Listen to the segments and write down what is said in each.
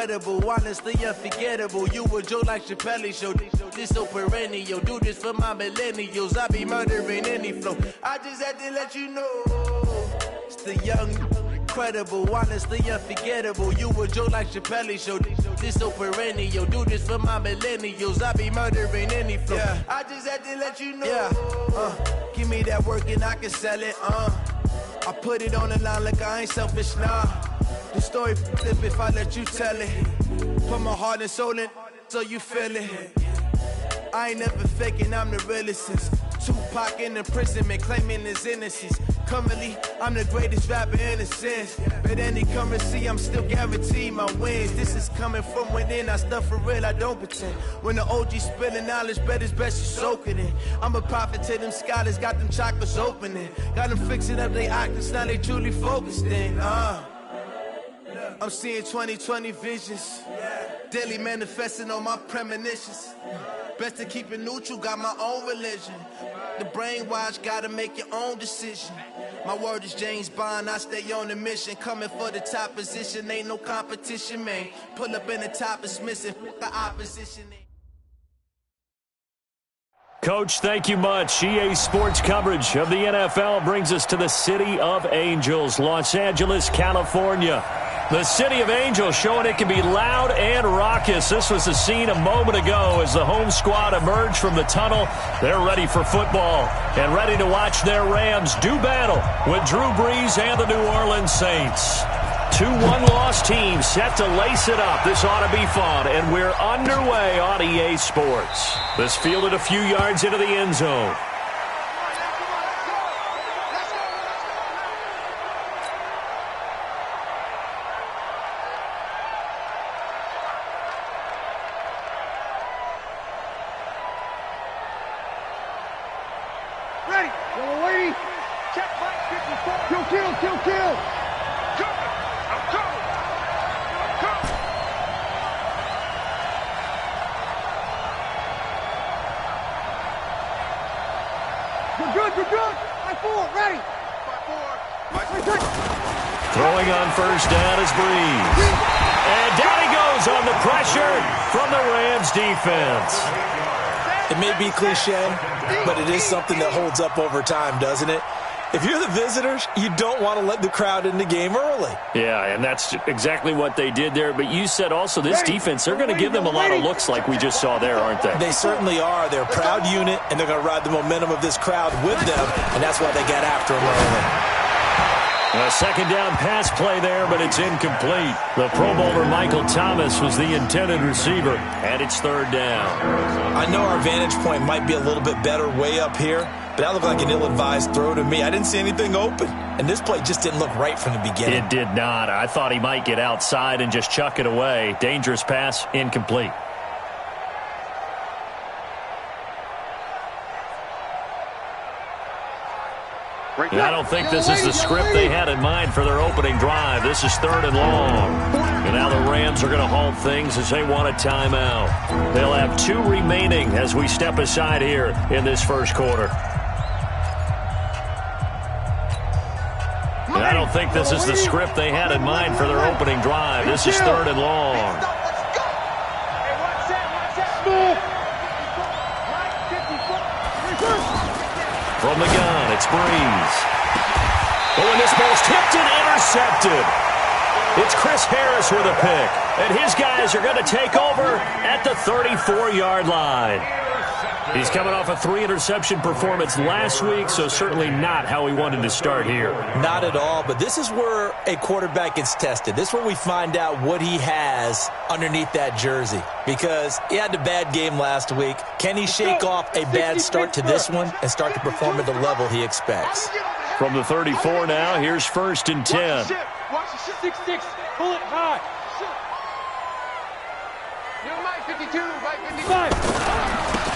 incredible, honestly unforgettable. You a joke like Chappelle Show. This so perennial. Do this for my millennials. I be murdering any flow. I just had to let you know. It's the young, incredible, honestly unforgettable. You a joke like Chappelle Show. This so perennial. Do this for my millennials. I be murdering any flow. Yeah. I just had to let you know. Yeah. Give me that work and I can sell it. I put it on the line like I ain't selfish, nah. The story flip if I let you tell it. Put my heart and soul in so you feel it. I ain't never faking, I'm the realest since Tupac in imprisonment, claiming his innocence. Currently, I'm the greatest rapper in a sense. But any currency, I'm still guaranteed my wins. This is coming from within, I stuff for real, I don't pretend. When the OG spilling knowledge, bet it's best you soak it in. I'm a prophet to them scholars, got them chakras opening. Got them fixing up they octaves, now they truly focused in. I'm seeing 2020 visions. Daily manifesting on my premonitions. Best to keep it neutral, got my own religion. The brainwash, gotta make your own decision. My word is James Bond, I stay on the mission. Coming for the top position, ain't no competition, man. Pull up in the top, it's missing, the opposition. Coach, thank you much. EA Sports coverage of the NFL brings us to the City of Angels, Los Angeles, California. The City of Angels showing it can be loud and raucous. This was the scene a moment ago as the home squad emerged from the tunnel. They're ready for football and ready to watch their Rams do battle with Drew Brees and the New Orleans Saints. 2 one-loss teams set to lace it up. This ought to be fun, and we're underway on EA Sports. This fielded a few yards into the end zone. Throwing on first down is Brees. And down he goes on the pressure from the Rams defense. It may be cliche, but it is something that holds up over time, doesn't it? If you're the visitors, you don't want to let the crowd in the game early. Yeah, and that's exactly what they did there. But you said also this defense, they're going to give them a lot of looks like we just saw there, aren't they? They certainly are. They're a proud unit, and they're going to ride the momentum of this crowd with them, and that's why they got after them early. A second down pass play there, but it's incomplete. The Pro Bowler Michael Thomas was the intended receiver, and it's third down. I know our vantage point might be a little bit better way up here, but that looked like an ill-advised throw to me. I didn't see anything open, and this play just didn't look right from the beginning. It did not. I thought he might get outside and just chuck it away. Dangerous pass, incomplete. I don't think this is the script they had in mind for their opening drive. This is third and long. And now the Rams are going to halt things as they want a timeout. They'll have 2 remaining as we step aside here in this first quarter. And I don't think this is the script they had in mind for their opening drive. This is third and long. From the gun, it's Brees. Oh, and this ball's tipped and intercepted. It's Chris Harris with a pick. And his guys are going to take over at the 34-yard line. He's coming off a 3-interception performance last week, so certainly not how he wanted to start here. Not at all, but this is where a quarterback gets tested. This is where we find out what he has underneath that jersey, because he had a bad game last week. Can he shake off a bad start to this one and start to perform at the level he expects? From the 34 now, here's first and 10. Watch the 6-6, pull it high. You're Mike 52, Mike 55.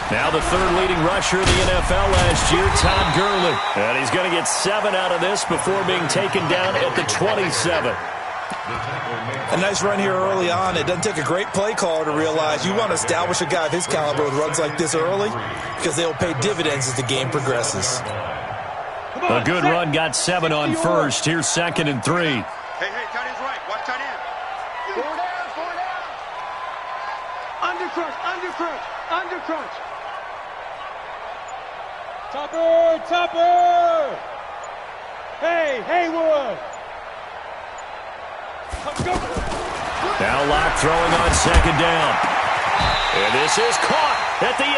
Now the third leading rusher in the NFL last year, Todd Gurley. And he's going to get 7 out of this before being taken down at the 27. A nice run here early on. It doesn't take a great play caller to realize you want to establish a guy of his caliber with runs like this early, because they'll pay dividends as the game progresses. A good run, got 7 on first. Here's second and 3. Hey, tight end's right. Watch tight end. 4 down. Under crunch. Topper! Hey, Haywood! Now Locke throwing on second down. And this is caught at the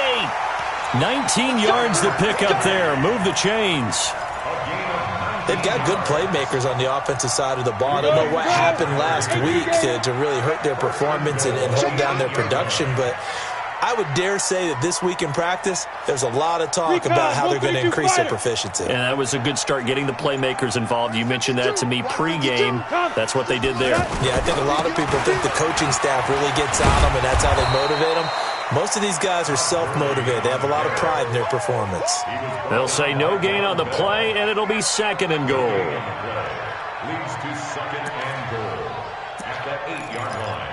8. 19 yards to pick up there. Move the chains. They've got good playmakers on the offensive side of the ball. I don't know what happened last week to really hurt their performance and hold down their production, but I would dare say that this week in practice, there's a lot of talk about how they're going to increase their proficiency. And that was a good start, getting the playmakers involved. You mentioned that to me pregame. That's what they did there. Yeah, I think a lot of people think the coaching staff really gets on them, and that's how they motivate them. Most of these guys are self-motivated. They have a lot of pride in their performance. They'll say no gain on the play, and it'll be second and goal. Leads to second and goal at the 8-yard line.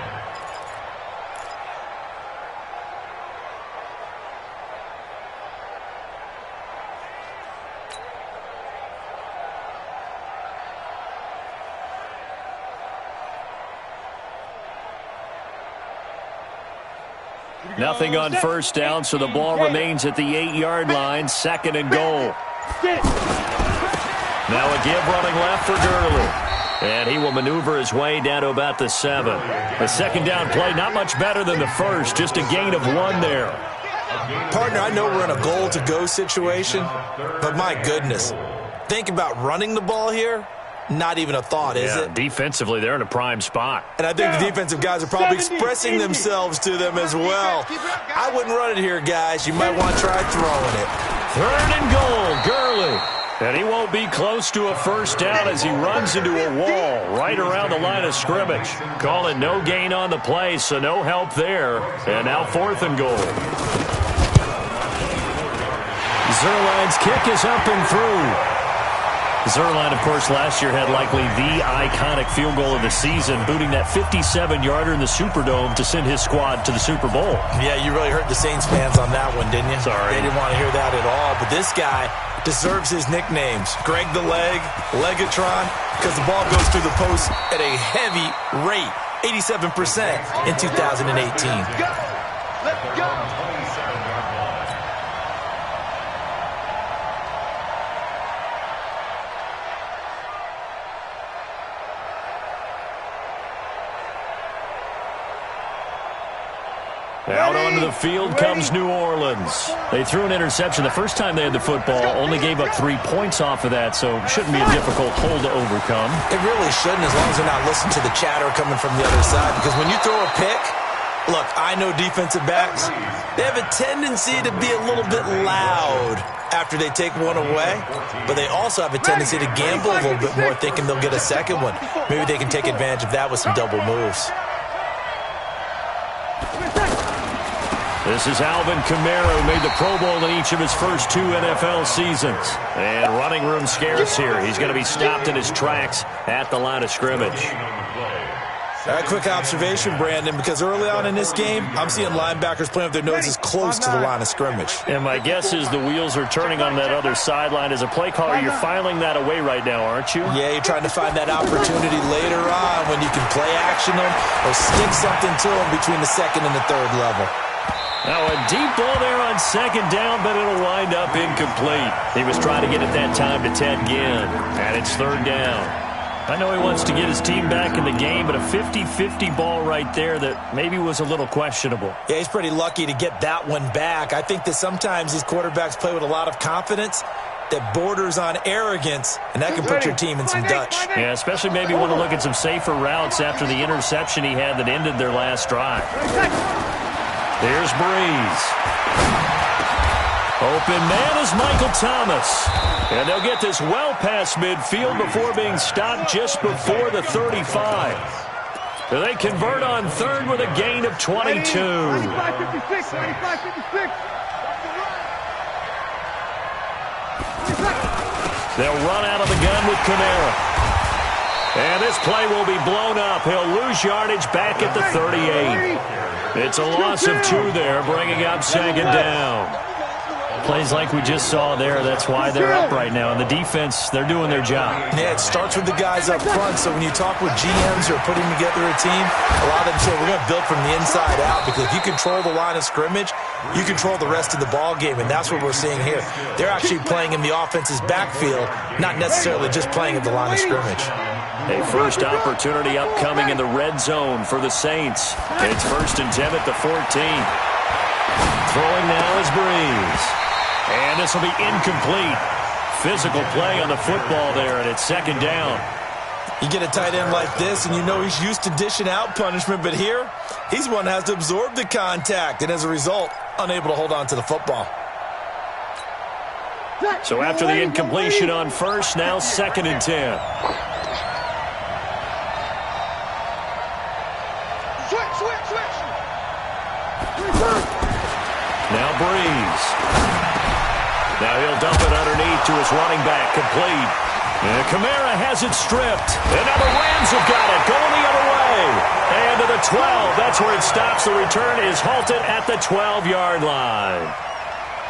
Nothing on first down, so the ball remains at the 8-yard line. Second and goal. Now a give running left for Gurley. And he will maneuver his way down to about the 7. The second down play, not much better than the first. Just a gain of 1 there. Partner, I know we're in a goal-to-go situation, but my goodness. Think about running the ball here. Not even a thought, is it? Defensively, they're in a prime spot. And I think the defensive guys are probably expressing themselves to them as well. I wouldn't run it here, guys. You might want to try throwing it. Third and goal, Gurley. And he won't be close to a first down as he runs into a wall right around the line of scrimmage. Call it no gain on the play, so no help there. And now fourth and goal. Zerline's kick is up and through. Zerline, of course, last year had likely the iconic field goal of the season, booting that 57-yarder in the Superdome to send his squad to the Super Bowl. Yeah, you really hurt the Saints fans on that one, didn't you? Sorry. They didn't want to hear that at all. But this guy deserves his nicknames. Greg the Leg, Legatron, because the ball goes through the post at a heavy rate, 87% in 2018. Let's go! Out onto the field comes New Orleans. They threw an interception the first time they had the football, only gave up 3 points off of that, so shouldn't be a difficult hole to overcome. It really shouldn't, as long as they're not listening to the chatter coming from the other side, because when you throw a pick, look, I know defensive backs, they have a tendency to be a little bit loud after they take one away, but they also have a tendency to gamble a little bit more, thinking they'll get a second one. Maybe they can take advantage of that with some double moves. This is Alvin Kamara, who made the Pro Bowl in each of his first 2 NFL seasons. And running room scarce here. He's going to be stopped in his tracks at the line of scrimmage. A quick observation, Brandon, because early on in this game, I'm seeing linebackers playing with their noses close to the line of scrimmage. And my guess is the wheels are turning on that other sideline. As a play caller, you're filing that away right now, aren't you? Yeah, you're trying to find that opportunity later on when you can play action them or stick something to them between the second and the third level. Now a deep ball there on second down, but it'll wind up incomplete. He was trying to get it that time to Ted Ginn, and it's third down. I know he wants to get his team back in the game, but a 50-50 ball right there that maybe was a little questionable. Yeah, he's pretty lucky to get that one back. I think that sometimes these quarterbacks play with a lot of confidence that borders on arrogance, and that can put your team in some Dutch. Yeah, especially maybe want to look at some safer routes after the interception he had that ended their last drive. There's Breeze. Open man is Michael Thomas. And they'll get this well past midfield before being stopped just before the 35. So they convert on third with a gain of 22. 95-56. They'll run out of the gun with Kamara. And this play will be blown up. He'll lose yardage back at the 38. It's a loss of 2 there, bringing up second down. Plays like we just saw there, that's why they're up right now. And the defense, they're doing their job. Yeah, it starts with the guys up front. So when you talk with GMs who are putting together a team, a lot of them say we're going to build from the inside out, because if you control the line of scrimmage, you control the rest of the ball game, and that's what we're seeing here. They're actually playing in the offense's backfield, not necessarily just playing at the line of scrimmage. A first opportunity upcoming in the red zone for the Saints. It's 1st and 10 at the 14. Throwing now is Breeze. And this will be incomplete. Physical play on the football there, and it's 2nd down. You get a tight end like this, and you know he's used to dishing out punishment, but here, he's one that has to absorb the contact, and as a result, unable to hold on to the football. So after the incompletion on first, now 2nd and 10. Switch. Now Breeze. Now he'll dump it underneath to his running back, complete. And Kamara has it stripped. And now the Rams have got it, going the other way. And to the 12, that's where it stops. The return is halted at the 12-yard line.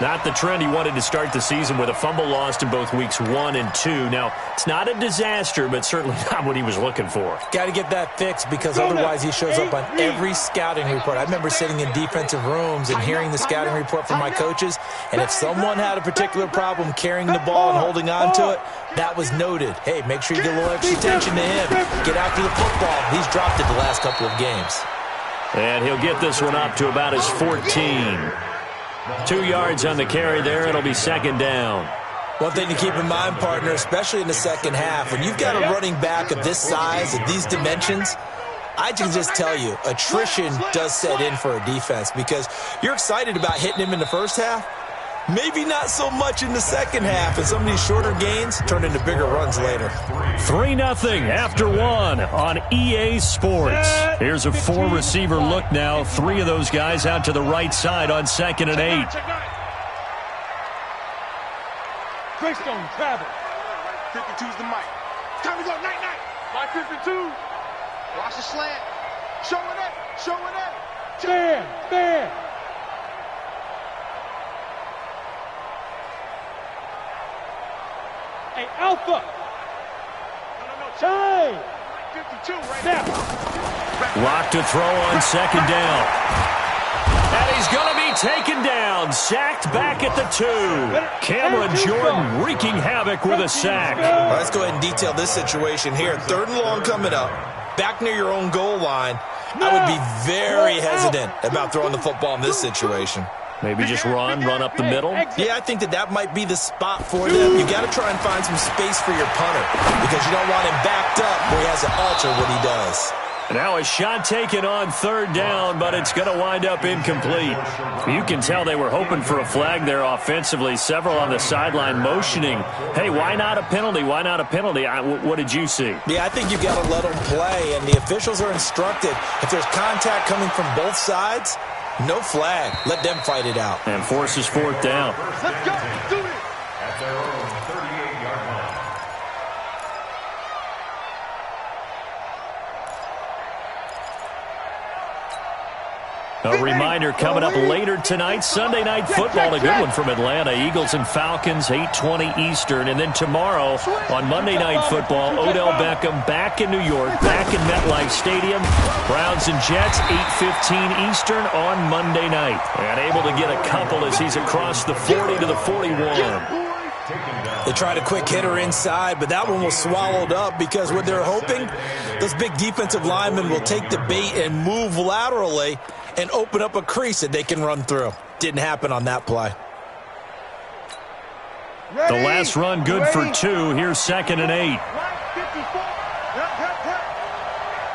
Not the trend he wanted to start the season, with a fumble lost in both weeks 1 and 2. Now, it's not a disaster, but certainly not what he was looking for. Got to get that fixed, because otherwise he shows up on every scouting report. I remember sitting in defensive rooms and hearing the scouting report from my coaches, and if someone had a particular problem carrying the ball and holding on to it, that was noted. Hey, make sure you get a little extra attention to him. Get after the football. He's dropped it the last couple of games. And he'll get this one up to about his 14. 2 yards on the carry there. It'll be 2nd down. One thing to keep in mind, partner, especially in the second half, when you've got a running back of this size, of these dimensions, I can just tell you, attrition does set in for a defense, because you're excited about hitting him in the first half. Maybe not so much in the second half, and some of these shorter gains turn into bigger runs later. 3-0 after 1 on EA Sports. Here's a 4-receiver look now. 3 of those guys out to the right side on 2nd and 8. Greystone travel. 52's the mic. Time to go. Night. Line 52. Watch the slant. Showing it. Stand. Hey, Alpha. Time. 52 right now. Lock to throw on 2nd down. And he's going to be taken down. Sacked back at the 2. Cameron Jordan wreaking havoc with a sack. Well, let's go ahead and detail this situation here. 3rd and long coming up. Back near your own goal line. I would be very hesitant about throwing the football in this situation. Maybe just run up the middle. Yeah, I think that might be the spot for them. You got to try and find some space for your punter, because you don't want him backed up where he has to alter what he does. Now a shot taken on 3rd down, but it's going to wind up incomplete. You can tell they were hoping for a flag there offensively. Several on the sideline motioning, hey, why not a penalty? Why not a penalty? What did you see? Yeah, I think you've got to let them play, and the officials are instructed, if there's contact coming from both sides, no flag. Let them fight it out. And forces 4th down. Let's go. Do it. At their own 38-yard line. A reminder coming up later tonight, Sunday Night Football, a good one from Atlanta. Eagles and Falcons, 8:20 Eastern. And then tomorrow on Monday Night Football, Odell Beckham back in New York, back in MetLife Stadium. Browns and Jets, 8:15 Eastern on Monday night. And able to get a couple as he's across the 40 to the 41. They tried a quick hitter inside, but that one was swallowed up, because what they're hoping, those big defensive linemen will take the bait and move laterally and open up a crease that they can run through. Didn't happen on that play. The last run good for 2. Here's 2nd and 8.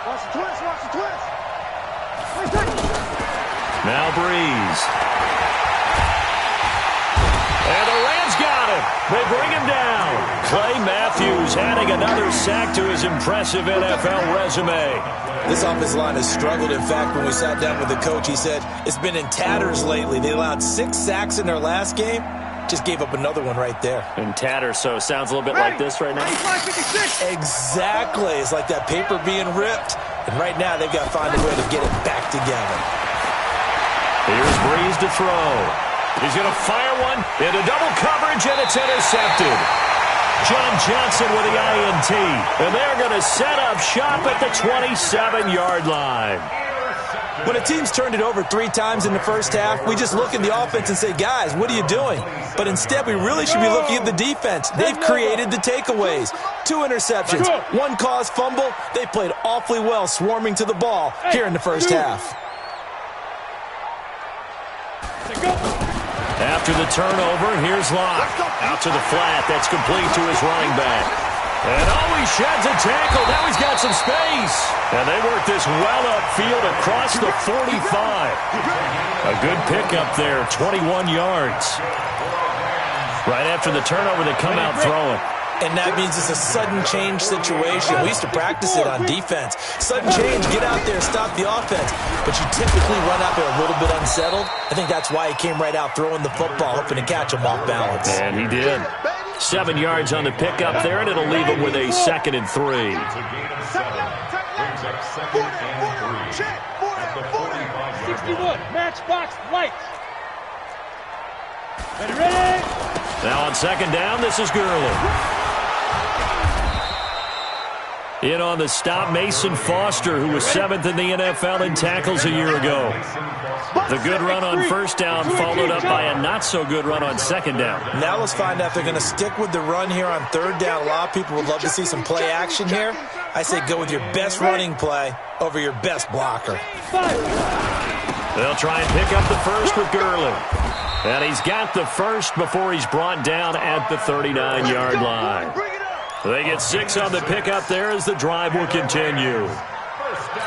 Watch the twist. Now Breeze. And the Rams got him. They bring him down. Clay Matthews adding another sack to his impressive NFL resume. This offensive line has struggled. In fact, when we sat down with the coach, he said it's been in tatters lately. They allowed 6 sacks in their last game. Just gave up another one right there. In tatters, so it sounds a little bit like this right now. Exactly. It's like that paper being ripped. And right now, they've got to find a way to get it back together. Here's Breeze to throw. He's going to fire one into double coverage, and it's intercepted. John Johnson with the INT. And they're going to set up shop at the 27-yard line. When a team's turned it over 3 times in the first half, we just look at the offense and say, guys, what are you doing? But instead, we really should be looking at the defense. They've created the takeaways. 2 interceptions, 1 caused fumble. They played awfully well swarming to the ball here in the first half. After the turnover, here's Locke. Out to the flat. That's complete to his running back. And he sheds a tackle. Now he's got some space. And they work this well upfield across the 45. A good pickup there, 21 yards. Right after the turnover, they come out throwing. And that means it's a sudden change situation. We used to practice it on defense. Sudden change, get out there, stop the offense. But you typically run out there a little bit unsettled. I think that's why he came right out throwing the football, hoping to catch him off balance. And he did. 7 yards on the pickup there, and it'll leave him with a 2nd and 3. Brings up 2nd and 3 at the 45-yard 61, matchbox lights. Ready? Now on 2nd down, this is Gurley. In on the stop, Mason Foster, who was 7th in the NFL in tackles a year ago. The good run on 1st down followed up by a not-so-good run on 2nd down. Now let's find out if they're going to stick with the run here on 3rd down. A lot of people would love to see some play action here. I say go with your best running play over your best blocker. They'll try and pick up the first with Gurley. And he's got the first before he's brought down at the 39-yard line. They get 6 on the pickup there as the drive will continue.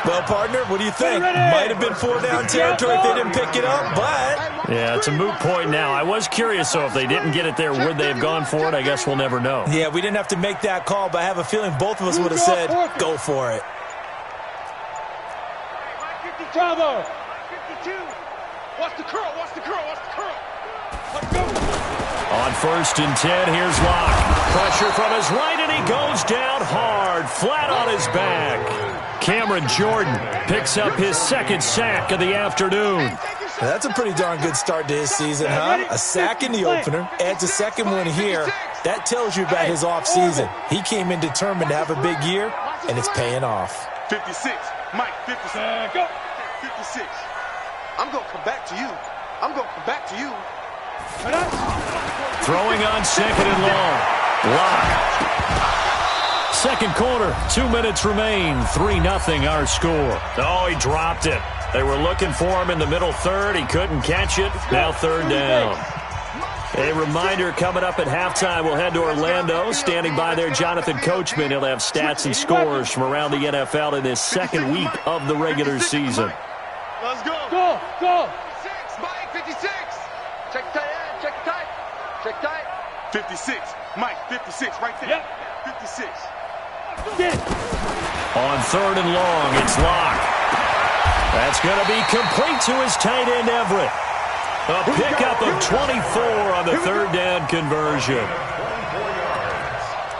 Well, partner, what do you think? Might have been 4-down territory if they didn't pick it up, but... Yeah, it's a moot point now. I was curious, so if they didn't get it there, would they have gone for it? I guess we'll never know. Yeah, we didn't have to make that call, but I have a feeling both of us would have said, go for it. Bravo. 52. Watch the curl, watch the curl, watch the curl. Let's go. On 1st and 10, here's Locke. Pressure from his right, and he goes down hard, flat on his back. Cameron Jordan picks up his 2nd sack of the afternoon. That's a pretty darn good start to his season, huh? A sack in the opener, adds a 2nd one here. That tells you about his offseason. He came in determined to have a big year, and it's paying off. 56. Mike, 56. Go. 56. I'm going to come back to you. I'm going to come back to you. Throwing on 2nd and long. Locke. 2nd quarter, 2 minutes remain. 3-0 our score. Oh, he dropped it. They were looking for him in the middle 3rd. He couldn't catch it. Now 3rd down. A reminder coming up at halftime. We'll head to Orlando. Standing by there, Jonathan Coachman. He'll have stats and scores from around the NFL in this 2nd week of the regular season. Let's go. Go. 56. Mike, 56. Check tight end. Check tight. Check tight. 56. Mike, 56. Right there. Yep. 56. Get it. On 3rd and long, it's Locke. That's going to be complete to his tight end, Everett. A pickup of 24 on the 3rd down conversion.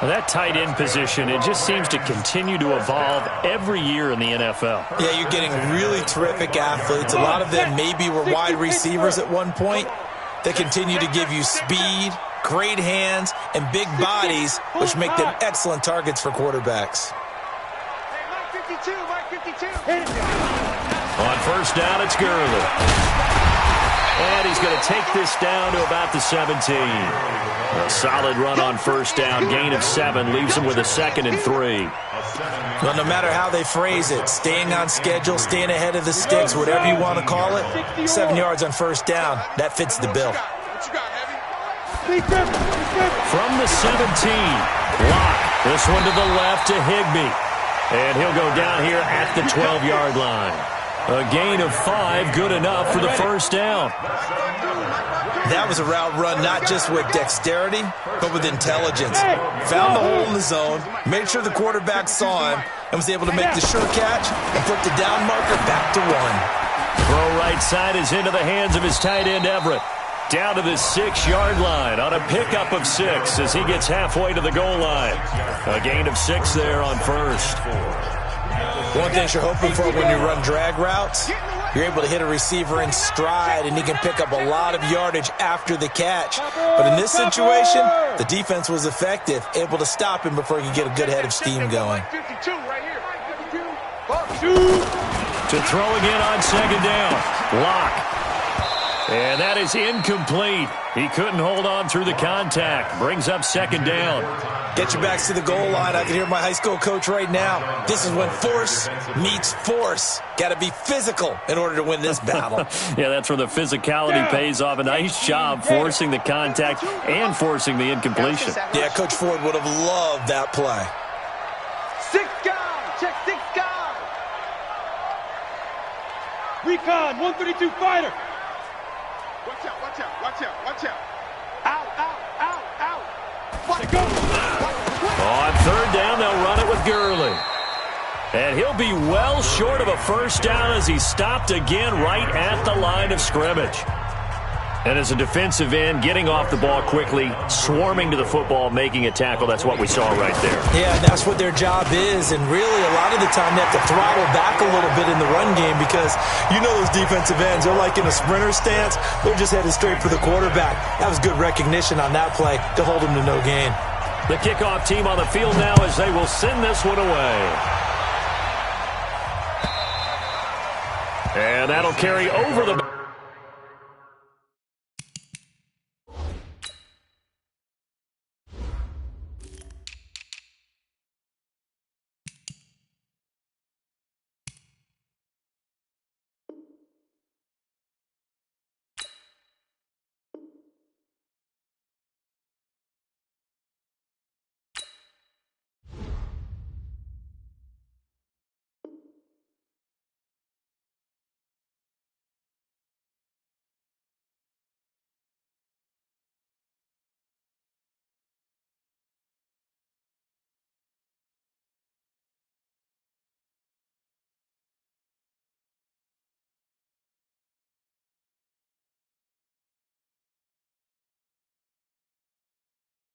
Well, that tight end position, it just seems to continue to evolve every year in the NFL. Yeah, you're getting really terrific athletes. A lot of them maybe were wide receivers at one point. They continue to give you speed, great hands, and big bodies, which make them excellent targets for quarterbacks. Hey, Mike 52, Mike 52. On 1st down, it's Gurley. And he's going to take this down to about the 17. A solid run on 1st down. Gain of 7 leaves him with a 2nd and 3. Well, no matter how they phrase it, staying on schedule, staying ahead of the sticks, whatever you want to call it, 7 yards on 1st down, that fits the bill. From the 17, Locke. This one to the left to Higbee. And he'll go down here at the 12-yard line. A gain of 5, good enough for the 1st down. That was a route run not just with dexterity, but with intelligence. Found the hole in the zone, made sure the quarterback saw him, and was able to make the sure catch and put the down marker back to 1. Throw right side is into the hands of his tight end, Everett. Down to the 6-yard line on a pickup of 6 as he gets halfway to the goal line. A gain of 6 there on 1st. One thing you're hoping for when you run drag routes, you're able to hit a receiver in stride, and he can pick up a lot of yardage after the catch. But in this situation, the defense was effective, able to stop him before he could get a good head of steam going. To throw again on second down. Lock. And that is incomplete. He couldn't hold on through the contact. Brings up second down. Get your backs to the goal line. I can hear my high school coach right now. This is when force meets force. Got to be physical in order to win this battle. Yeah, that's where the physicality pays off. A nice job forcing the contact and forcing the incompletion. Yeah, Coach Ford would have loved that play. 6 guard. Check 6 guard. Recon, 132 fighter. Watch out, watch out, watch out, watch out. Out, out, out, out. Let go. On third down, they'll run it with Gurley. And he'll be well short of a first down as he stopped again right at the line of scrimmage. And as a defensive end, getting off the ball quickly, swarming to the football, making a tackle, that's what we saw right there. Yeah, that's what their job is. And really, a lot of the time, they have to throttle back a little bit in the run game because you know those defensive ends, they're like in a sprinter stance. They're just headed straight for the quarterback. That was good recognition on that play to hold him to no gain. The kickoff team on the field now as they will send this one away. And that'll carry over the...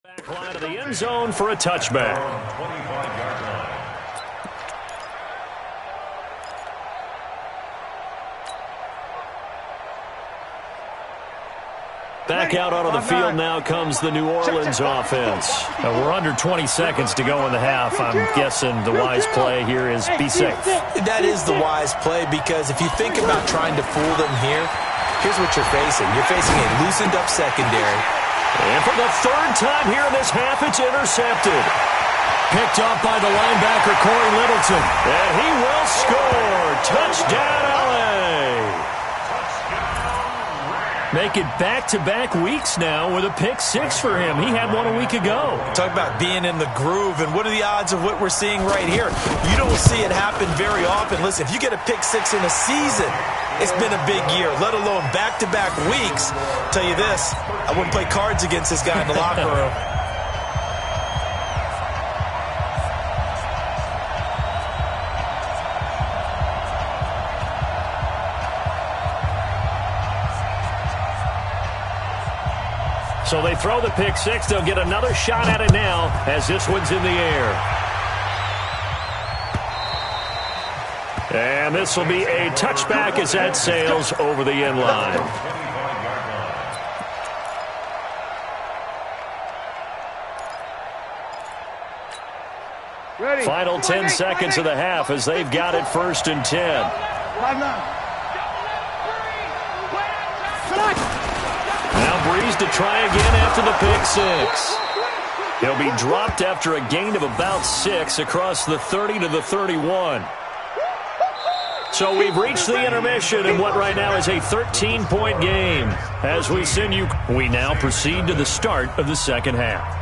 Back line of the end zone for a touchback. 25-yard line. Back out onto the field now comes the New Orleans offense. We're under 20 seconds to go in the half. I'm guessing the wise play here is be safe. That is the wise play because if you think about trying to fool them here, here's what you're facing. You're facing a loosened up secondary. And for the third time here in this half, it's intercepted. Picked up by the linebacker, Corey Littleton. And he will score. Touchdown, L.A. Make it back-to-back weeks now with a pick six for him. He had one a week ago. Talk about being in the groove, and what are the odds of what we're seeing right here? You don't see it happen very often. Listen, if you get a pick six in a season, it's been a big year, let alone back-to-back weeks. Tell you this, I wouldn't play cards against this guy in the locker room. So they throw the pick six. They'll get another shot at it now as this one's in the air. And this will be a touchback as that sails over the end line. Ready. Final 10 seconds of the half as they've got it 1st and 10. 5-9. Now Breeze to try again after the pick six. He'll be dropped after a gain of about 6 across the 30 to the 31. So we've reached the intermission in what right now is a 13-point game. As we send you, we now proceed to the start of the second half.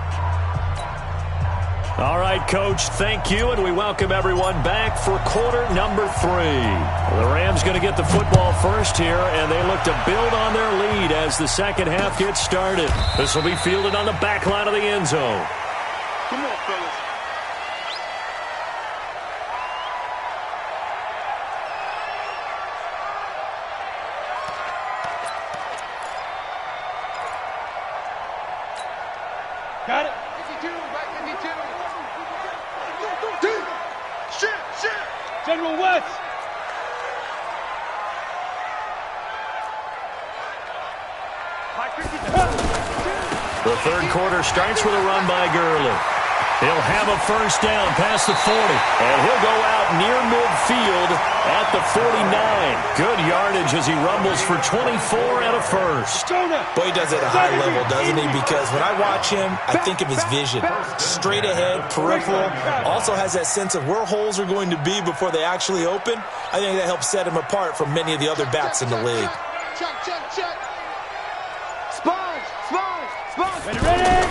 All right, Coach, thank you, and we welcome everyone back for quarter number 3. The Rams going to get the football first here, and they look to build on their lead as the second half gets started. This will be fielded on the back line of the end zone. Come on, fellas. Got it. 52, right 52. Shit, shit. General West. The third quarter starts with a run by Gurley. He'll have a first down past the 40, and he'll go out near midfield at the 49. Good yardage as he rumbles for 24 and a first. Boy, he does it at a high level, doesn't he? Because when I watch him, I think of his vision. Straight ahead, peripheral. Also has that sense of where holes are going to be before they actually open. I think that helps set him apart from many of the other backs in the league. Check. Sponge. Ready?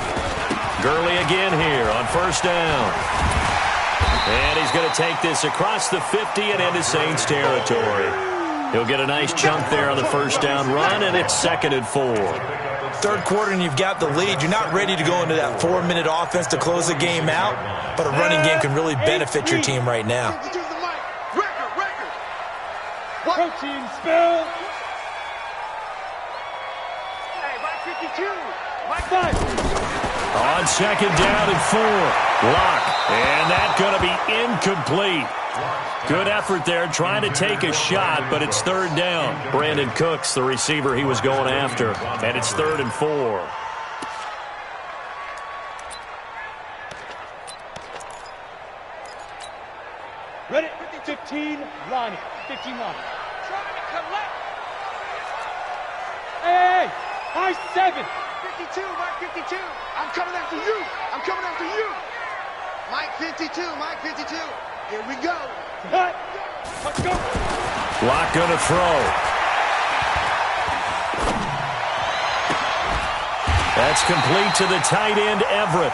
Gurley again here on first down. And he's going to take this across the 50 and into Saints territory. He'll get a nice chunk there on the first down run, and it's 2nd and 4. Third quarter and you've got the lead. You're not ready to go into that 4-minute offense to close the game out, but a running game can really benefit your team right now. Record. Protein spill. Hey, Mike 52. Mike 5. On 2nd down and 4. Lock. And that's going to be incomplete. Good effort there trying to take a shot, but it's 3rd down. Brandon Cooks, the receiver he was going after. And it's 3rd and 4. Ready? 15, Lonnie. 15, Lonnie. Trying to collect. Hey! High 7. 52, Mike 52. I'm coming after you. Mike 52. Here we go. Cut. Let's go. Lock going to throw. That's complete to the tight end, Everett.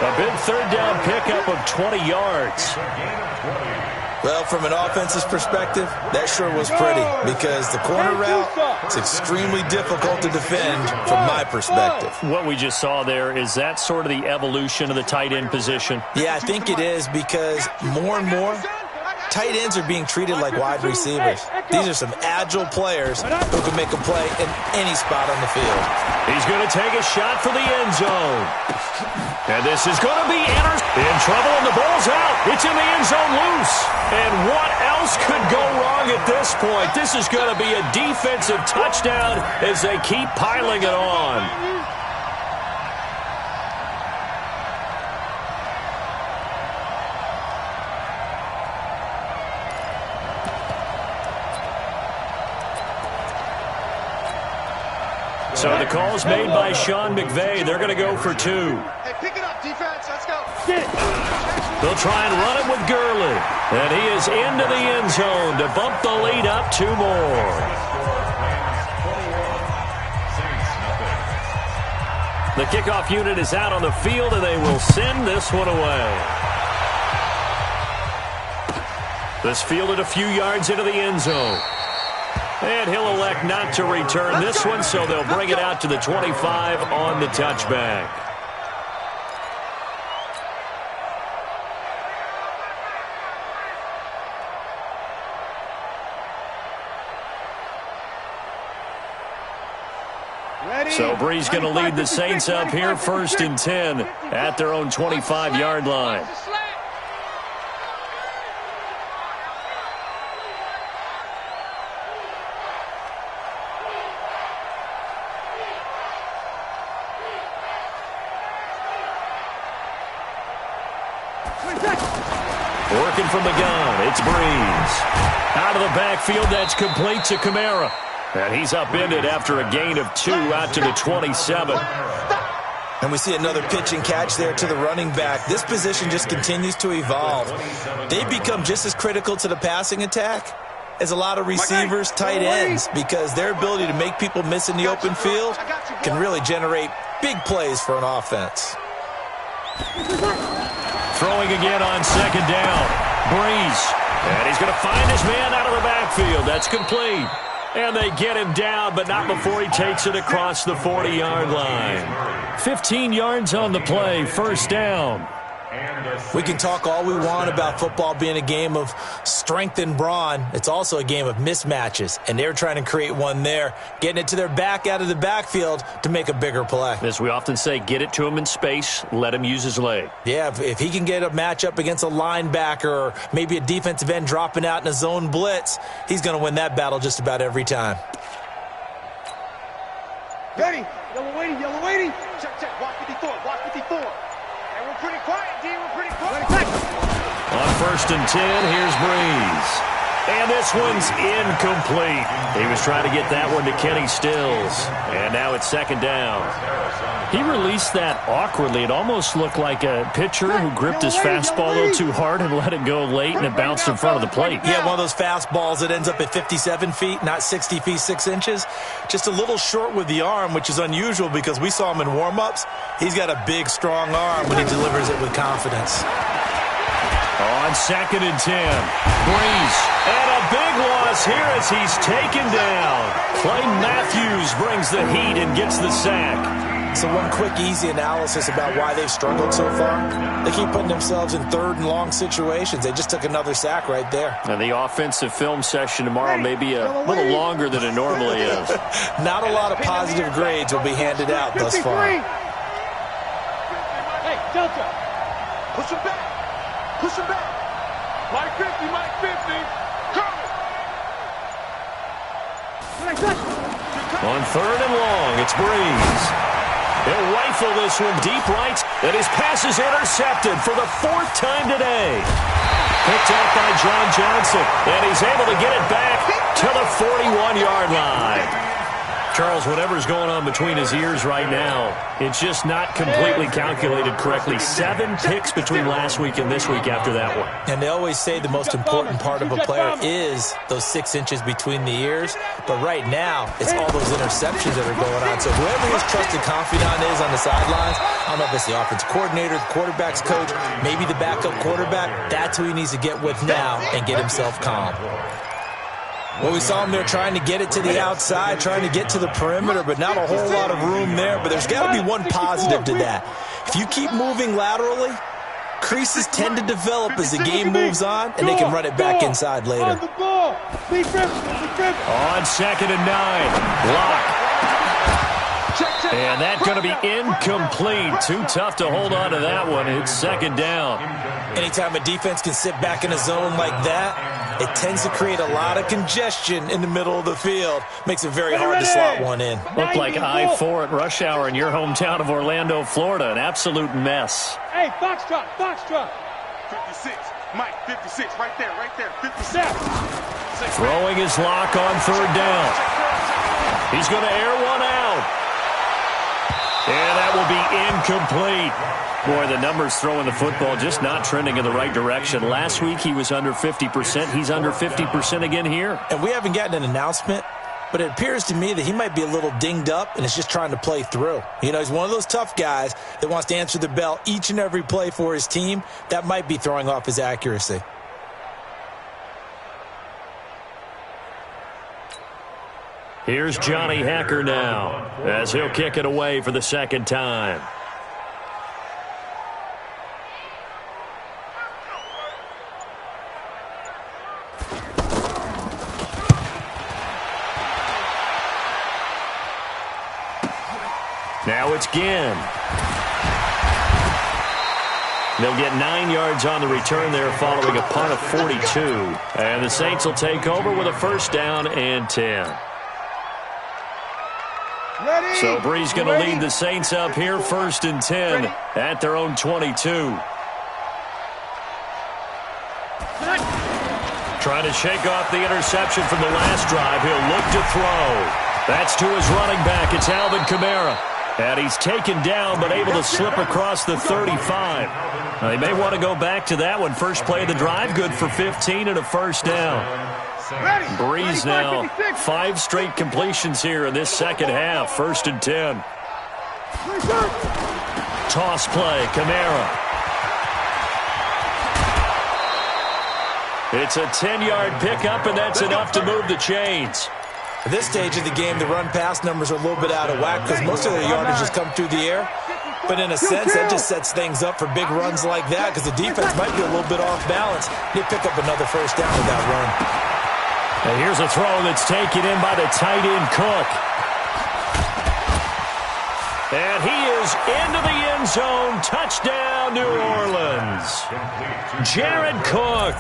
A big 3rd down pickup of 20 yards. Well, from an offense's perspective, that sure was pretty because the corner route is extremely difficult to defend from my perspective. What we just saw there, is that sort of the evolution of the tight end position? Yeah, I think it is because more and more, tight ends are being treated like wide receivers. These are some agile players who can make a play in any spot on the field. He's going to take a shot for the end zone. And this is going to be in trouble, and the ball's out. It's in the end zone loose. And what else could go wrong at this point? This is going to be a defensive touchdown as they keep piling it on. So the call's made by Sean McVay. They're going to go for 2. Hey, pick it up, defense. Let's go. They'll try and run it with Gurley. And he is into the end zone to bump the lead up 2 more. The kickoff unit is out on the field, and they will send this one away. This fielded a few yards into the end zone. And he'll elect not to return this one, so they'll bring it out to the 25 on the touchback. So Bree's going to lead the Saints up here 1st and 10 at their own 25-yard line. Working from the gun, it's Breeze. Out of the backfield, that's complete to Kamara. And he's upended after a gain of 2 out to the 27. And we see another pitch and catch there to the running back. This position just continues to evolve. They become just as critical to the passing attack as a lot of receivers, tight ends, because their ability to make people miss in the open field can really generate big plays for an offense. Throwing again on 2nd down. Breeze. And he's going to find his man out of the backfield. That's complete. And they get him down, but not before he takes it across the 40-yard line. 15 yards on the play, 1st down. We can talk all we want about football being a game of strength and brawn. It's also a game of mismatches, and they're trying to create one there, getting it to their back out of the backfield to make a bigger play. As we often say, get it to him in space, let him use his leg. Yeah, if he can get a matchup against a linebacker or maybe a defensive end dropping out in a zone blitz, he's going to win that battle just about every time. Ready. Yellow waiting, yellow waiting. Check, check. Block 54, block 54. And we're pretty quiet, D. We're pretty quiet. On 1st and 10, here's Breeze. And this one's incomplete. He was trying to get that one to Kenny Stills. And now it's 2nd down. He released that awkwardly. It almost looked like a pitcher who gripped his fastball a little too hard and let it go late, and it bounced in front of the plate. Yeah, one of those fastballs that ends up at 57 feet, not 60 feet, 6 inches. Just a little short with the arm, which is unusual because we saw him in warm-ups. He's got a big, strong arm when he delivers it with confidence. On 2nd and 10, Breeze. And a big loss here as he's taken down. Clay Matthews brings the heat and gets the sack. So one quick, easy analysis about why they've struggled so far. They keep putting themselves in 3rd and long situations. They just took another sack right there. And the offensive film session tomorrow may be a little longer than it normally is. Not a lot of positive grades will be handed out thus far. Hey, Delta. Push him back. Push him back. Mike 50, Mike 50. On 3rd and long, it's Breeze. He'll rifle this one deep right, and his pass is intercepted for the 4th time today. Picked out by John Johnson, and he's able to get it back to the 41-yard line. Charles, whatever's going on between his ears right now, it's just not completely calculated correctly. 7 picks between last week and this week after that one. And they always say the most important part of a player is those 6 inches between the ears. But right now, it's all those interceptions that are going on. So whoever his trusted confidant is on the sidelines, I don't know if it's the offensive coordinator, the quarterback's coach, maybe the backup quarterback, that's who he needs to get with now and get himself calm. Well, we saw him there trying to get it to the outside, trying to get to the perimeter, but not a whole lot of room there. But there's got to be one positive to that. If you keep moving laterally, creases tend to develop as the game moves on, and they can run it back inside later. On 2nd and 9, Lock. And that's going to be incomplete. Too tough to hold on to that one. It's 2nd down. Anytime a defense can sit back in a zone like that, it tends to create a lot of congestion in the middle of the field. Makes it very hard to slot one in. Looked like I-4 at rush hour in your hometown of Orlando, Florida. An absolute mess. Hey, Foxtrot, Foxtrot. 56, Mike, 56, right there, 56. Throwing his Lock on 3rd down. He's going to air one out. And that will be incomplete. Boy, the numbers throwing the football just not trending in the right direction. Last week he was under 50%. He's under 50% again here. And we haven't gotten an announcement, but it appears to me that he might be a little dinged up and is just trying to play through. You know, he's one of those tough guys that wants to answer the bell each and every play for his team. That might be throwing off his accuracy. Here's Johnny Hacker now as he'll kick it away for the 2nd time. Now it's Ginn. They'll get 9 yards on the return there following a punt of 42. And the Saints will take over with a 1st down and 10. Ready. So Breeze going to lead the Saints up here, 1st and 10 at their own 22. Trying to shake off the interception from the last drive. He'll look to throw. That's to his running back. It's Alvin Kamara. And he's taken down but able to slip across the 35. They may want to go back to that one. First play of the drive, good for 15 and a 1st down. Breeze now, 5 straight completions here in this 2nd half. 1st and 10. Toss play, Kamara. It's a 10-yard pickup, and that's enough to move the chains. At this stage of the game, the run-pass numbers are a little bit out of whack because most of their yardage has come through the air. But in a sense, that just sets things up for big runs like that because the defense might be a little bit off balance. They pick up another first down with that run. And here's a throw that's taken in by the tight end, Cook. And he is into the end zone. Touchdown, New Orleans. Jared Cook,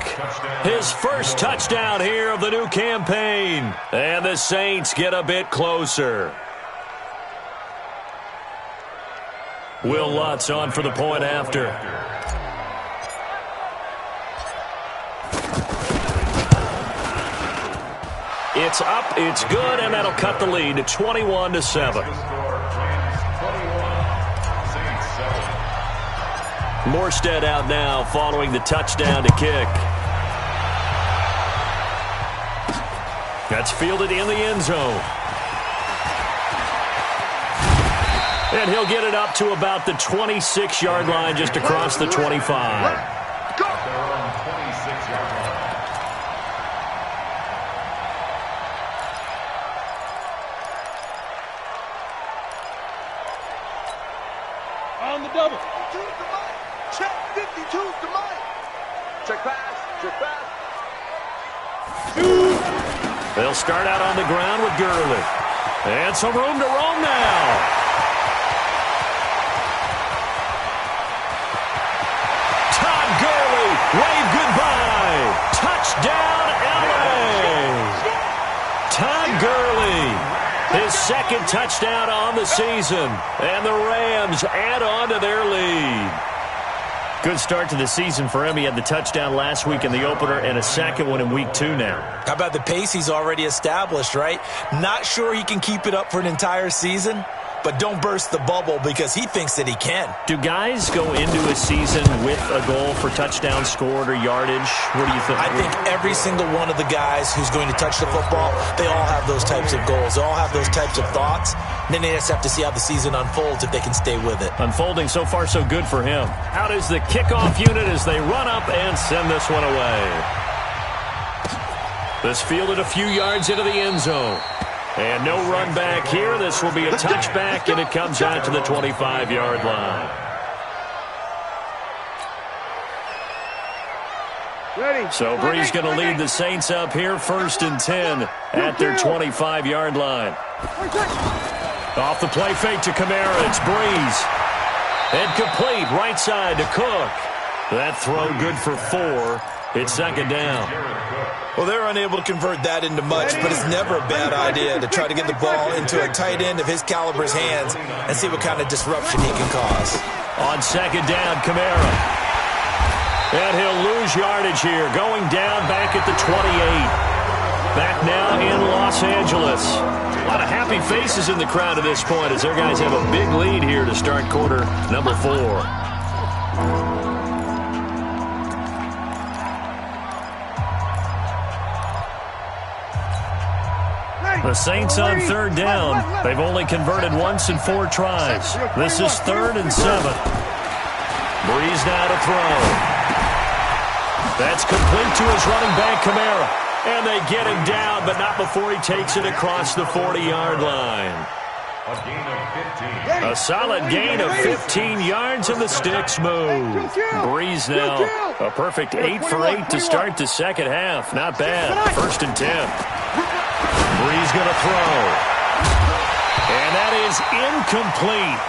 his first touchdown here of the new campaign. And the Saints get a bit closer. Will Lutz on for the point after. It's up, it's good, and that'll cut the lead to 21-7. Morstead out now following the touchdown to kick. That's fielded in the end zone. And he'll get it up to about the 26-yard line just across the 25. On the double. Check 52 to Mike. Check pass. Check pass. They'll start out on the ground with Gurley. And some room to roam now. Wave goodbye. Touchdown, L.A. Todd Gurley, his second touchdown on the season. And the Rams add on to their lead. Good start to the season for him. He had the touchdown last week in the opener and a second one in week 2 now. How about the pace he's already established, right? Not sure he can keep it up for an entire season, but don't burst the bubble because he thinks that he can. Do guys go into a season with a goal for touchdown scored or yardage? What do you think? I think every single one of the guys who's going to touch the football, they all have those types of goals. They all have those types of thoughts. And then they just have to see how the season unfolds if they can stay with it. Unfolding so far so good for him. Out is the kickoff unit as they run up and send this one away. This fielded a few yards into the end zone. And no run back here. This will be a touchback, and it comes out to the 25-yard line. So Bree's going to lead the Saints up here, 1st and 10 at their 25-yard line. Off the play fake to Kamara. It's Breeze. And complete right side to Cook. That throw good for 4. It's 2nd down. Well, they're unable to convert that into much, but it's never a bad idea to try to get the ball into a tight end of his caliber's hands and see what kind of disruption he can cause. On 2nd down, Kamara. And he'll lose yardage here, going down back at the 28. Back now in Los Angeles. A lot of happy faces in the crowd at this point as their guys have a big lead here to start quarter number 4. The Saints on 3rd down. They've only converted once in 4 tries. This is 3rd and 7. Breeze now to throw. That's complete to his running back, Kamara. And they get him down, but not before he takes it across the 40-yard line. A solid gain of 15 yards, and the sticks move. Breeze now a perfect 8 for 8 to start the second half. Not bad. 1st and 10. Breeze going to throw. And that is incomplete.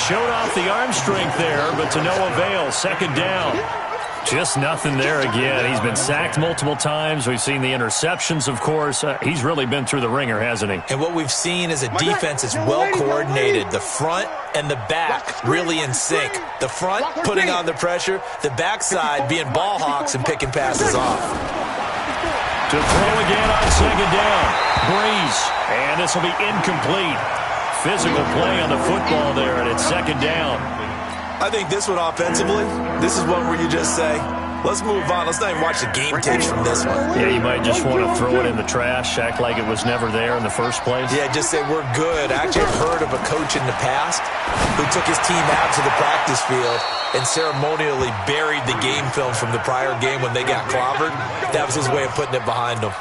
Showed off the arm strength there, but to no avail. 2nd down. Just nothing there again. He's been sacked multiple times. We've seen the interceptions, of course. He's really been through the ringer, hasn't he? And what we've seen is a defense that's well coordinated. The front and the back really in sync. The front putting on the pressure. The backside being ball hawks and picking passes off. To throw again on 2nd down. Breeze. And this will be incomplete. Physical play on the football there, and it's 2nd down. I think this one offensively, this is one where you just say, let's move on. Let's not even watch the game tapes from this one. Yeah, you might just want to throw it in the trash, act like it was never there in the first place. Yeah, just say we're good. I actually heard of a coach in the past who took his team out to the practice field and ceremonially buried the game film from the prior game when they got clobbered. That was his way of putting it behind them.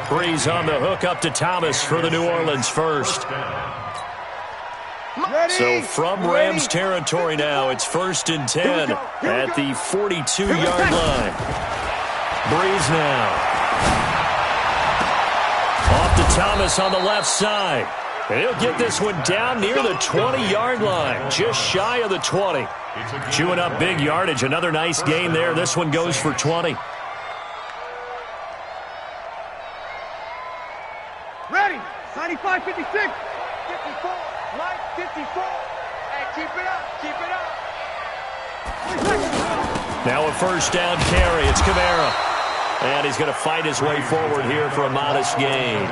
Breeze on the hook up to Thomas for the New Orleans first. So from Rams territory now, it's 1st and 10 at the 42-yard line. Breeze now. Off to Thomas on the left side. And he'll get this one down near the 20-yard line, just shy of the 20. Chewing up big yardage. Another nice gain there. This one goes for 20. Ready. 95, 56. 54. Mike, 54. Hey, keep it up. Keep it up. Now a first down carry. It's Kamara. And he's going to fight his way forward here for a modest gain.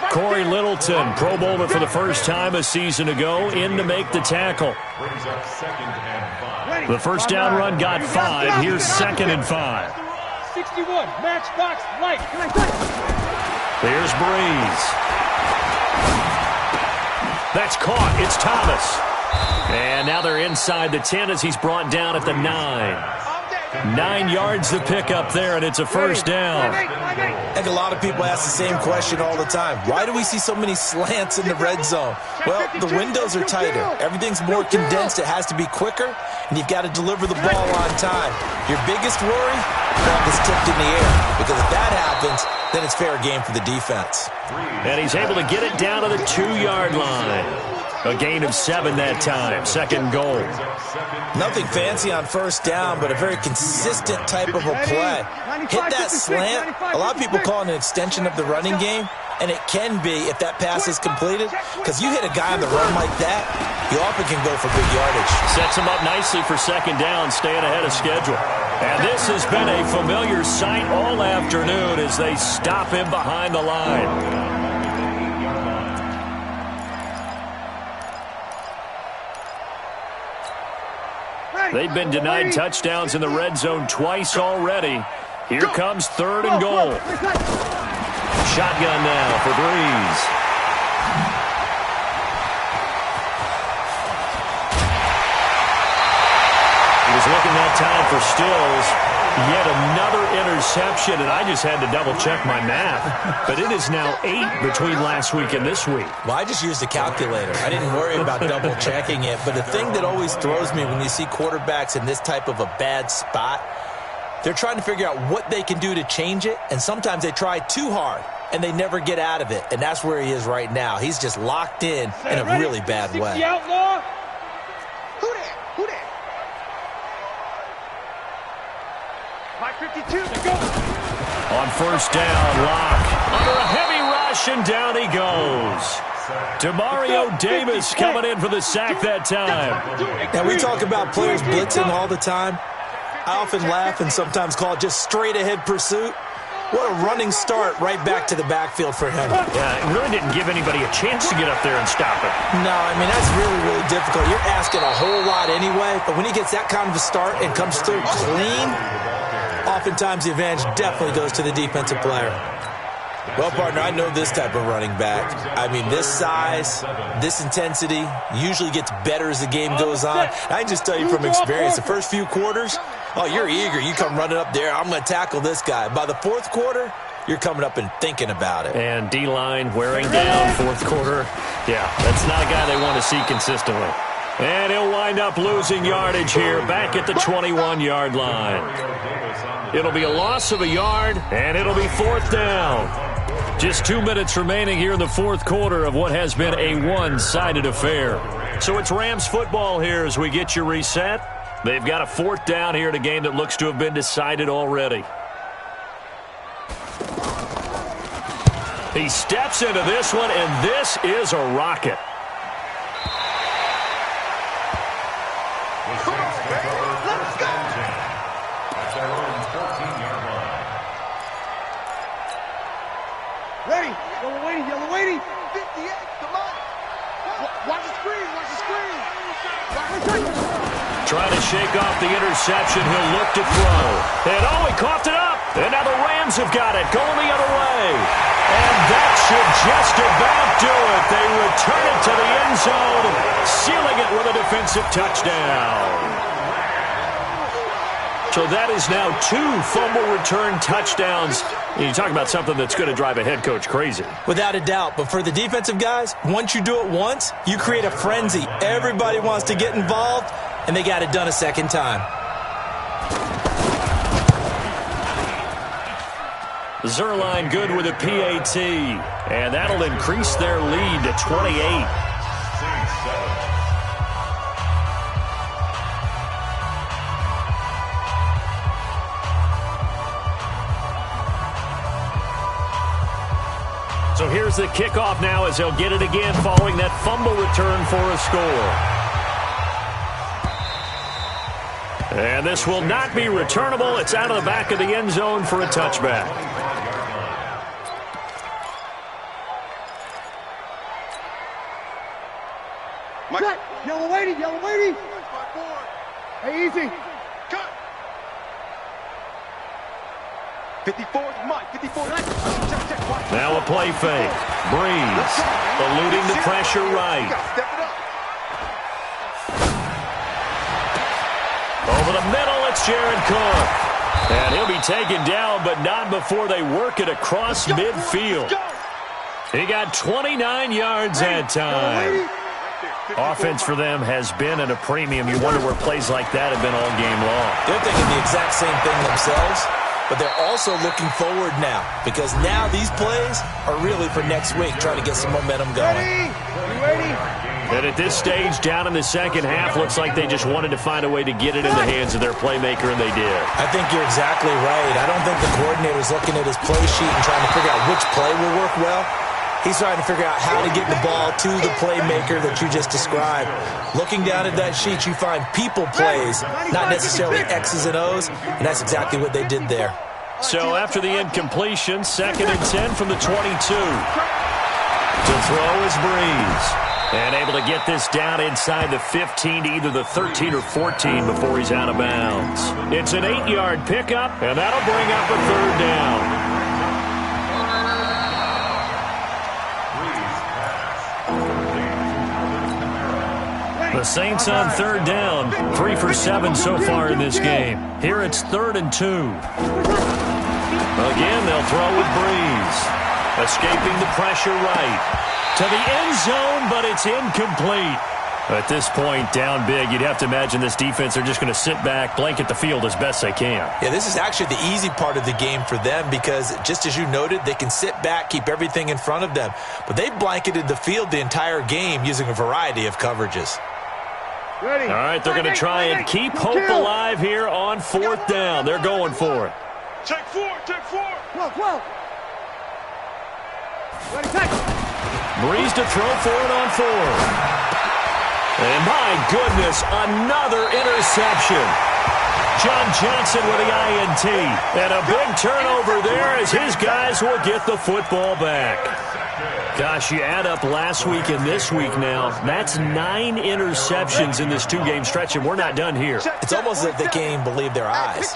Corey Littleton, Pro Bowler for the first time a season ago, in to make the tackle. The first down run got 5. Here's 2nd and 5. 61, matchbox light. There's Breeze. That's caught. It's Thomas. And now they're inside the 10 as he's brought down at the 9. 9 yards to pick up there, and it's a first down. I think a lot of people ask the same question all the time. Why do we see so many slants in the red zone? Well, the windows are tighter. Everything's more condensed. It has to be quicker, and you've got to deliver the ball on time. Your biggest worry? Ball gets tipped in the air, because if that happens, then it's fair game for the defense. And he's able to get it down to the 2-yard line. A gain of 7 that time. 2nd goal. Nothing fancy on first down, but a very consistent type of a play. Hit that slant. A lot of people call it an extension of the running game, and it can be if that pass is completed, because you hit a guy on the run like that, he often can go for big yardage. Sets him up nicely for 2nd down, staying ahead of schedule. And this has been a familiar sight all afternoon as they stop him behind the line. They've been denied touchdowns in the red zone twice already. Here comes 3rd and goal. Shotgun now for Breeze. He was looking that time for Stills. Yet another interception, and I just had to double-check my math. But it is now 8 between last week and this week. Well, I just used a calculator. I didn't worry about double-checking it. But the thing that always throws me when you see quarterbacks in this type of a bad spot, they're trying to figure out what they can do to change it, and sometimes they try too hard, and they never get out of it. And that's where he is right now. He's just locked in a really bad way. Outlaw. Who there? Who there? Mike, 52. On first down, Locke under a heavy rush, and down he goes. Demario Davis coming in for the sack that time. Now, we talk about players blitzing all the time. I often laugh and sometimes call it just straight-ahead pursuit. What a running start right back to the backfield for him. Yeah, it really didn't give anybody a chance to get up there and stop it. No, I mean, that's really, really difficult. You're asking a whole lot anyway, but when he gets that kind of a start and comes through clean, oftentimes the advantage definitely goes to the defensive player. Well, partner, I know this type of running back. I mean, this size, this intensity usually gets better as the game goes on. I can just tell you from experience, the first few quarters, oh, you're eager. You come running up there, I'm going to tackle this guy. By the 4th quarter, you're coming up and thinking about it. And D-line wearing down 4th quarter. Yeah, that's not a guy they want to see consistently. And he'll wind up losing yardage here back at the 21-yard line. It'll be a loss of a yard, and it'll be 4th down. Just 2 minutes remaining here in the 4th quarter of what has been a one-sided affair. So it's Rams football here as we get you reset. They've got a 4th down here in a game that looks to have been decided already. He steps into this one, and this is a rocket. Ready. Yellow waiting. 58, come on. Watch the screen. Trying to shake off the interception. He'll look to throw. And oh, he coughed it up. And now the Rams have got it. Going the other way. And that should just about do it. They return it to the end zone, sealing it with a defensive touchdown. So that is now 2 fumble return touchdowns. You talk about something that's going to drive a head coach crazy. Without a doubt. But for the defensive guys, once you do it once, you create a frenzy. Everybody wants to get involved, and they got it done a second time. Zerline good with a PAT, and that'll increase their lead to 28. So here's the kickoff now as they'll get it again following that fumble return for a score. And this will not be returnable. It's out of the back of the end zone for a touchback. Cut. Yellow lady, yellow lady. Hey, easy. Cut. 54 is Mike. 54. Now a play fake. Breeze eluding the pressure right. Step it up. Over the middle, it's Jared Cook. And he'll be taken down, but not before they work it across midfield. He got 29 yards that time. Offense for them has been at a premium. You wonder where plays like that have been all game long. They're thinking the exact same thing themselves, but they're also looking forward now because now these plays are really for next week, trying to get some momentum going. Ready? And at this stage, down in the second half, looks like they just wanted to find a way to get it in the hands of their playmaker, and they did. I think you're exactly right. I don't think the coordinator's looking at his play sheet and trying to figure out which play will work well. He's trying to figure out how to get the ball to the playmaker that you just described. Looking down at that sheet, you find people plays, not necessarily X's and O's, and that's exactly what they did there. So after the incompletion, 2nd and 10 from the 22. To throw is Breeze. And able to get this down inside the 15 to either the 13 or 14 before he's out of bounds. It's an 8-yard pickup, and that'll bring up a 3rd down. The Saints on 3rd down, 3 for 7 so far in this game. Here it's 3rd and 2. Again, they'll throw with Breeze. Escaping the pressure right. To the end zone, but it's incomplete. At this point, down big, you'd have to imagine this defense are just going to sit back, blanket the field as best they can. Yeah, this is actually the easy part of the game for them because, just as you noted, they can sit back, keep everything in front of them. But they've blanketed the field the entire game using a variety of coverages. Ready. All right, they're going to try and keep hope alive here on 4th down. They're going for it. Take 4, take 4. 12. Ready, take. Breeze to throw for it on 4th. And my goodness, another interception. John Johnson with the INT. And a big turnover there as his guys will get the football back. Gosh, you add up last week and this week now, that's 9 interceptions in this 2-game stretch, and we're not done here. It's almost as if they can't even believe their eyes.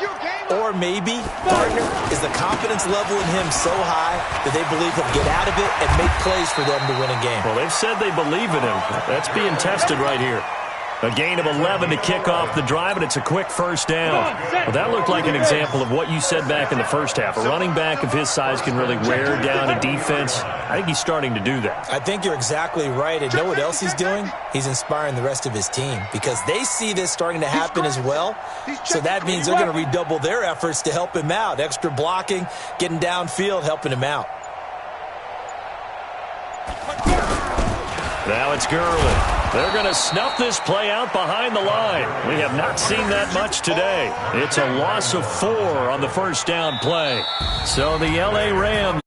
Or maybe, partner, is the confidence level in him so high that they believe he'll get out of it and make plays for them to win a game. Well, they've said they believe in him. That's being tested right here. A gain of 11 to kick off the drive, and it's a quick 1st down. Well, that looked like an example of what you said back in the first half. A running back of his size can really wear down a defense. I think he's starting to do that. I think you're exactly right. And know what else he's doing? He's inspiring the rest of his team because they see this starting to happen as well. So that means they're going to redouble their efforts to help him out. Extra blocking, getting downfield, helping him out. Now it's Gurley. They're going to snuff this play out behind the line. We have not seen that much today. It's a loss of 4 on the 1st down play. So the L.A. Rams